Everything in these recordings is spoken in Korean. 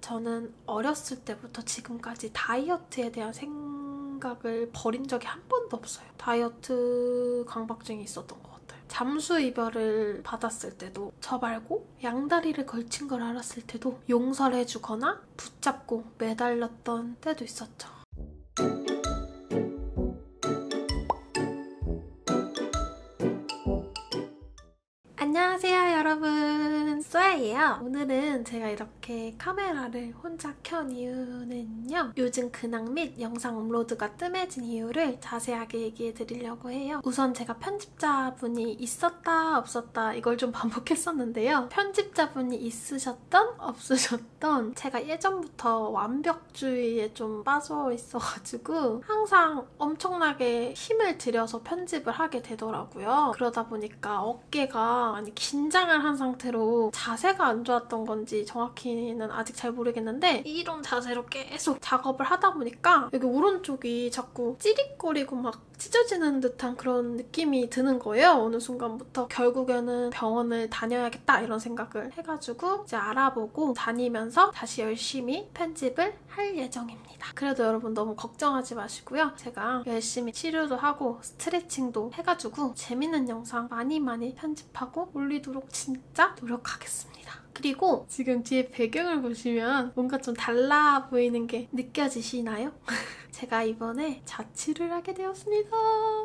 저는 어렸을 때부터 지금까지 다이어트에 대한 생각을 버린 적이 한 번도 없어요. 다이어트 강박증이 있었던 것 같아요. 잠수 이별을 받았을 때도 저 말고 양다리를 걸친 걸 알았을 때도 용서해주거나 붙잡고 매달렸던 때도 있었죠. 안녕하세요 여러분, 쏘아예요. 오늘은 제가 이렇게 카메라를 혼자 켠 이유는요, 요즘 근황 및 영상 업로드가 뜸해진 이유를 자세하게 얘기해 드리려고 해요. 우선 제가 편집자분이 있었다 없었다 이걸 좀 반복했었는데요, 편집자분이 있으셨던 없으셨던 제가 예전부터 완벽주의에 좀 빠져 있어가지고 항상 엄청나게 힘을 들여서 편집을 하게 되더라고요. 그러다 보니까 어깨가 많이 긴장을 한 상태로 자세가 안 좋았던 건지 정확히는 아직 잘 모르겠는데, 이런 자세로 계속 작업을 하다 보니까 여기 오른쪽이 자꾸 찌릿거리고 막 찢어지는 듯한 그런 느낌이 드는 거예요. 어느 순간부터. 결국에는 병원을 다녀야겠다 이런 생각을 해가지고 이제 알아보고 다니면서 다시 열심히 편집을 할 예정입니다. 그래도 여러분 너무 걱정하지 마시고요. 제가 열심히 치료도 하고 스트레칭도 해가지고 재밌는 영상 많이 편집하고 올리도록 진짜 노력하겠습니다. 그리고 지금 뒤에 배경을 보시면 뭔가 좀 달라 보이는 게 느껴지시나요? 제가 이번에 자취를 하게 되었습니다.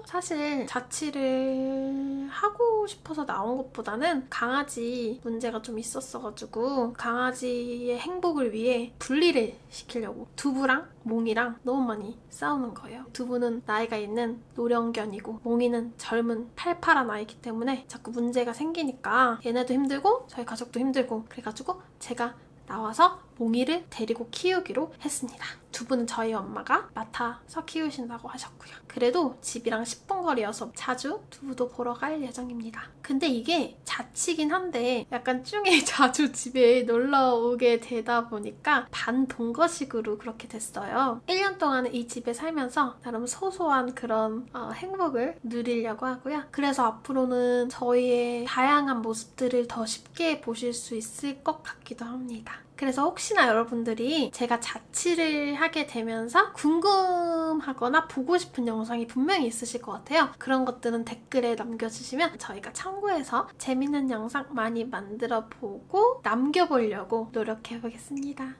사실 자취를 하고 싶어서 나온 것보다는 강아지 문제가 좀 있었어가지고 강아지의 행복을 위해 분리를 시키려고 두부랑 몽이랑 너무 많이 싸우는 거예요. 두부는 나이가 있는 노령견이고 몽이는 젊은 팔팔한 아이기 때문에 자꾸 문제가 생기니까 얘네도 힘들고 저희 가족도 힘들고, 그래가지고 제가 나와서 몽이를 데리고 키우기로 했습니다. 두부는 저희 엄마가 맡아서 키우신다고 하셨고요. 그래도 집이랑 10분 거리여서 자주 두부도 보러 갈 예정입니다. 근데 이게 자취긴 한데 약간 쭝이 자주 집에 놀러 오게 되다 보니까 반동거식으로 그렇게 됐어요. 1년 동안은 이 집에 살면서 나름 소소한 그런 행복을 누리려고 하고요. 그래서 앞으로는 저희의 다양한 모습들을 더 쉽게 보실 수 있을 것 같기도 합니다. 그래서 혹시나 여러분들이 제가 자취를 하게 되면서 궁금하거나 보고 싶은 영상이 분명히 있으실 것 같아요. 그런 것들은 댓글에 남겨주시면 저희가 참고해서 재밌는 영상 많이 만들어보고 남겨보려고 노력해보겠습니다.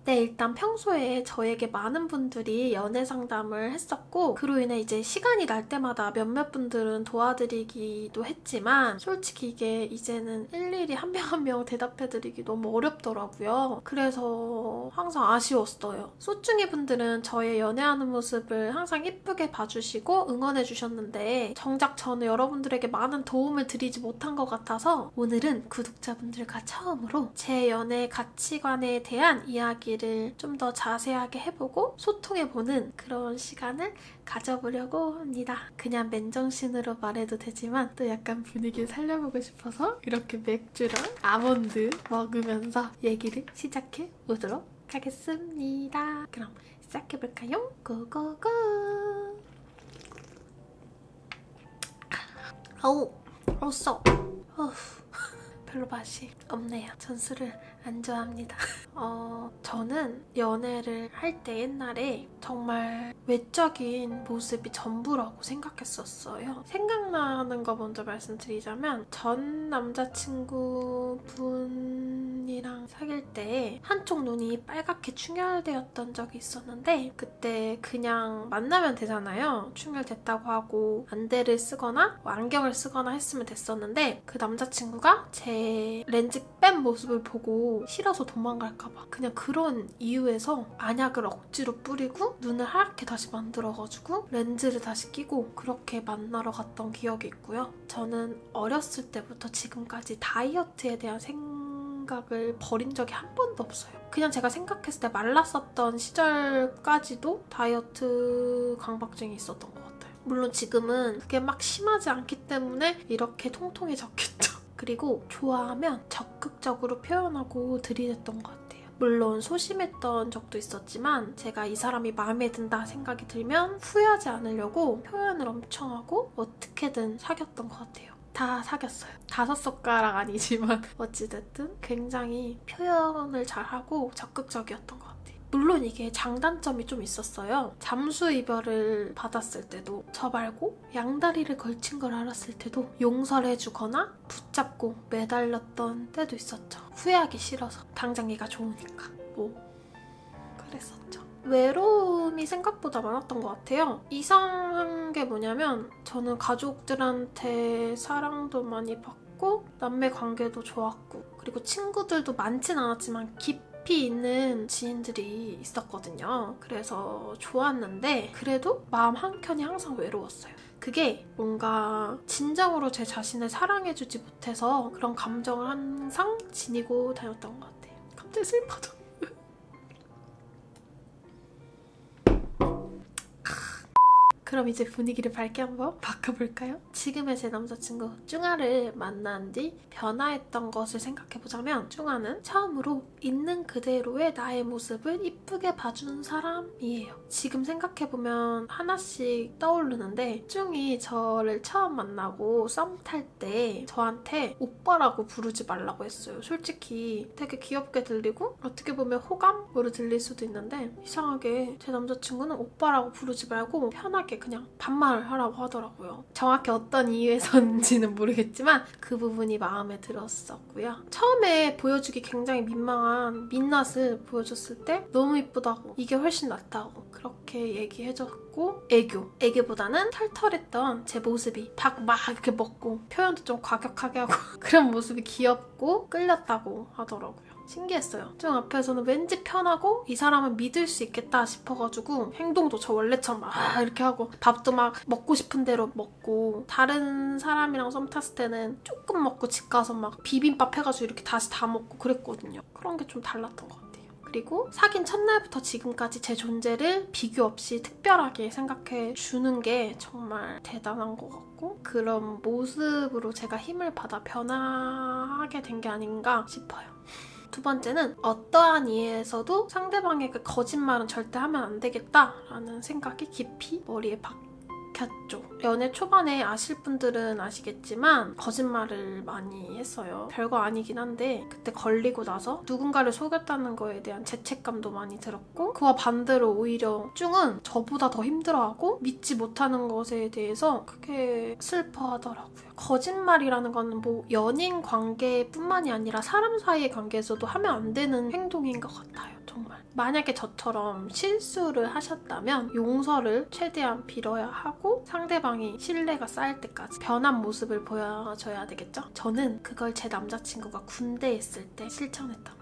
네, 일단 평소에 저에게 많은 분들이 연애 상담을 했었고, 그로 인해 이제 시간이 날 때마다 몇몇 분들은 도와드리기도 했지만 솔직히 이게 이제는 일일이 한 명 한 명 대답해드리기 너무 어렵더라고요. 그래서 항상 아쉬웠어요. 소중이 분들은 저의 연애하는 모습을 항상 예쁘게 봐주시고 응원해주셨는데 정작 저는 여러분들에게 많은 도움을 드리지 못한 것 같아서 오늘은 구독자분들과 처음으로 제 연애 가치관에 대한 이야기를 좀 더 자세하게 해보고 소통해보는 그런 시간을 가져보려고 합니다. 그냥 맨정신으로 말해도 되지만 또 약간 분위기를 살려보고 싶어서 이렇게 맥주랑 아몬드 먹으면서 얘기를 시작해 보도록 하겠습니다. 그럼 시작해볼까요? 고고고! 아우, 없어. 별로 맛이 없네요. 전 술을 안 좋아합니다. 저는 연애를 할 때 옛날에 정말 외적인 모습이 전부라고 생각했었어요. 생각나는 거 먼저 말씀드리자면 전 남자친구 분이랑 사귈 때 한쪽 눈이 빨갛게 충혈되었던 적이 있었는데, 그때 그냥 만나면 되잖아요. 충혈됐다고 하고 안대를 쓰거나 안경을 쓰거나 했으면 됐었는데, 그 남자친구가 제 렌즈 뺀 모습을 보고 싫어서 도망갈까봐 그냥 그런 이유에서 안약을 억지로 뿌리고 눈을 하얗게 다시 만들어가지고 렌즈를 다시 끼고 그렇게 만나러 갔던 기억이 있고요. 저는 어렸을 때부터 지금까지 다이어트에 대한 생각을 버린 적이 한 번도 없어요. 그냥 제가 생각했을 때 말랐었던 시절까지도 다이어트 강박증이 있었던 것 같아요. 물론 지금은 그게 막 심하지 않기 때문에 이렇게 통통해졌겠죠. 그리고 좋아하면 적극적으로 표현하고 들이댔던 것 같아요. 물론 소심했던 적도 있었지만 제가 이 사람이 마음에 든다 생각이 들면 후회하지 않으려고 표현을 엄청 하고 어떻게든 사귀었던 것 같아요. 다 사귀었어요. 5손가락 아니지만 어찌됐든 굉장히 표현을 잘하고 적극적이었던 것 같아요. 물론 이게 장단점이 좀 있었어요. 잠수 이별을 받았을 때도 저 말고 양다리를 걸친 걸 알았을 때도 용서를 해주거나 붙잡고 매달렸던 때도 있었죠. 후회하기 싫어서 당장 얘가 좋으니까 그랬었죠. 외로움이 생각보다 많았던 것 같아요. 이상한 게 뭐냐면 저는 가족들한테 사랑도 많이 받고 남매 관계도 좋았고 그리고 친구들도 많진 않았지만 깊이 있는 지인들이 있었거든요. 그래서 좋았는데 그래도 마음 한켠이 항상 외로웠어요. 그게 뭔가 진정으로 제 자신을 사랑해주지 못해서 그런 감정을 항상 지니고 다녔던 것 같아요. 갑자기 슬퍼져. 그럼 이제 분위기를 밝게 한번 바꿔볼까요? 지금의 제 남자친구 쭝아를 만난 뒤 변화했던 것을 생각해보자면 쭝아는 처음으로 있는 그대로의 나의 모습을 이쁘게 봐준 사람이에요. 지금 생각해보면 하나씩 떠오르는데 쭝이 저를 처음 만나고 썸 탈 때 저한테 오빠라고 부르지 말라고 했어요. 솔직히 되게 귀엽게 들리고 어떻게 보면 호감으로 들릴 수도 있는데 이상하게 제 남자친구는 오빠라고 부르지 말고 편하게 그냥 반말을 하라고 하더라고요. 정확히 어떤 이유에서인지는 모르겠지만 그 부분이 마음에 들었었고요. 처음에 보여주기 굉장히 민망한 민낯을 보여줬을 때 너무 이쁘다고 이게 훨씬 낫다고 그렇게 얘기해줬고 애교보다는 털털했던 제 모습이 밥 막 이렇게 먹고 표현도 좀 과격하게 하고 그런 모습이 귀엽고 끌렸다고 하더라고요. 신기했어요. 좀 앞에서는 왠지 편하고 이 사람은 믿을 수 있겠다 싶어가지고 행동도 저 원래처럼 막 이렇게 하고 밥도 막 먹고 싶은 대로 먹고 다른 사람이랑 썸 탔을 때는 조금 먹고 집 가서 막 비빔밥 해가지고 이렇게 다시 다 먹고 그랬거든요. 그런 게 좀 달랐던 것 같아요. 그리고 사귄 첫날부터 지금까지 제 존재를 비교 없이 특별하게 생각해 주는 게 정말 대단한 것 같고 그런 모습으로 제가 힘을 받아 변화하게 된 게 아닌가 싶어요. 두 번째는 어떠한 이유에서도 상대방에게 거짓말은 절대 하면 안 되겠다라는 생각이 깊이 머리에 박혔죠. 연애 초반에 아실 분들은 아시겠지만 거짓말을 많이 했어요. 별거 아니긴 한데 그때 걸리고 나서 누군가를 속였다는 거에 대한 죄책감도 많이 들었고 그와 반대로 오히려 쭝은 저보다 더 힘들어하고 믿지 못하는 것에 대해서 크게 슬퍼하더라고요. 거짓말이라는 거는 뭐 연인 관계뿐만이 아니라 사람 사이의 관계에서도 하면 안 되는 행동인 것 같아요. 정말. 만약에 저처럼 실수를 하셨다면 용서를 최대한 빌어야 하고 상대방이 신뢰가 쌓일 때까지 변한 모습을 보여줘야 되겠죠? 저는 그걸 제 남자친구가 군대에 있을 때 실천했답니다.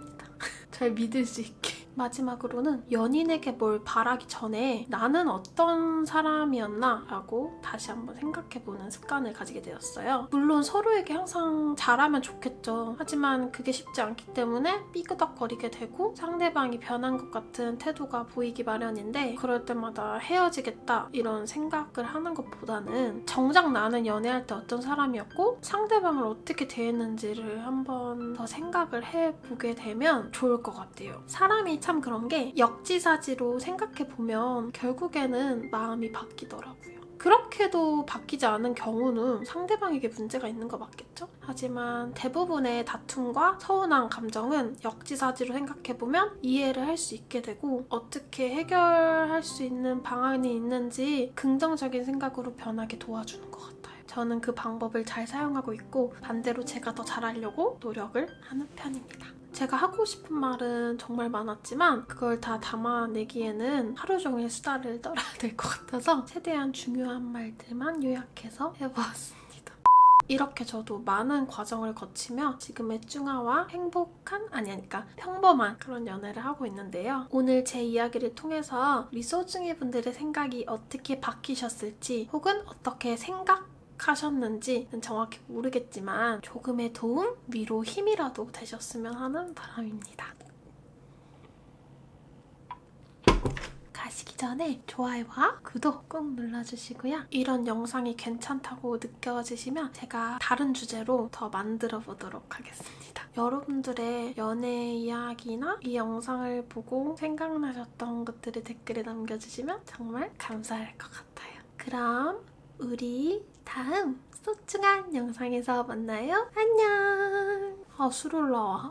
잘 믿을 수 있게. 마지막으로는 연인에게 뭘 바라기 전에 나는 어떤 사람이었나 라고 다시 한번 생각해보는 습관을 가지게 되었어요. 물론 서로에게 항상 잘하면 좋겠죠. 하지만 그게 쉽지 않기 때문에 삐그덕거리게 되고 상대방이 변한 것 같은 태도가 보이기 마련인데 그럴 때마다 헤어지겠다 이런 생각을 하는 것보다는 정작 나는 연애할 때 어떤 사람이었고 상대방을 어떻게 대했는지를 한번 더 생각을 해보게 되면 좋을 것 같아요. 사람이 참 그런 게 역지사지로 생각해보면 결국에는 마음이 바뀌더라고요. 그렇게도 바뀌지 않은 경우는 상대방에게 문제가 있는 거 맞겠죠? 하지만 대부분의 다툼과 서운한 감정은 역지사지로 생각해보면 이해를 할 수 있게 되고 어떻게 해결할 수 있는 방안이 있는지 긍정적인 생각으로 변하게 도와주는 것 같아요. 저는 그 방법을 잘 사용하고 있고 반대로 제가 더 잘하려고 노력을 하는 편입니다. 제가 하고 싶은 말은 정말 많았지만 그걸 다 담아내기에는 하루 종일 수다를 떨어야 될 것 같아서 최대한 중요한 말들만 요약해서 해보았습니다. 이렇게 저도 많은 과정을 거치며 지금의 쭝아와 평범한 그런 연애를 하고 있는데요. 오늘 제 이야기를 통해서 우리 소중이 분들의 생각이 어떻게 바뀌셨을지 혹은 어떻게 하셨는지는 정확히 모르겠지만 조금의 도움, 위로, 힘이라도 되셨으면 하는 바람입니다. 가시기 전에 좋아요와 구독 꼭 눌러주시고요. 이런 영상이 괜찮다고 느껴지시면 제가 다른 주제로 더 만들어 보도록 하겠습니다. 여러분들의 연애 이야기나 이 영상을 보고 생각나셨던 것들을 댓글에 남겨주시면 정말 감사할 것 같아요. 그럼 우리 다음 소중한 영상에서 만나요. 안녕. 아, 술 올라와.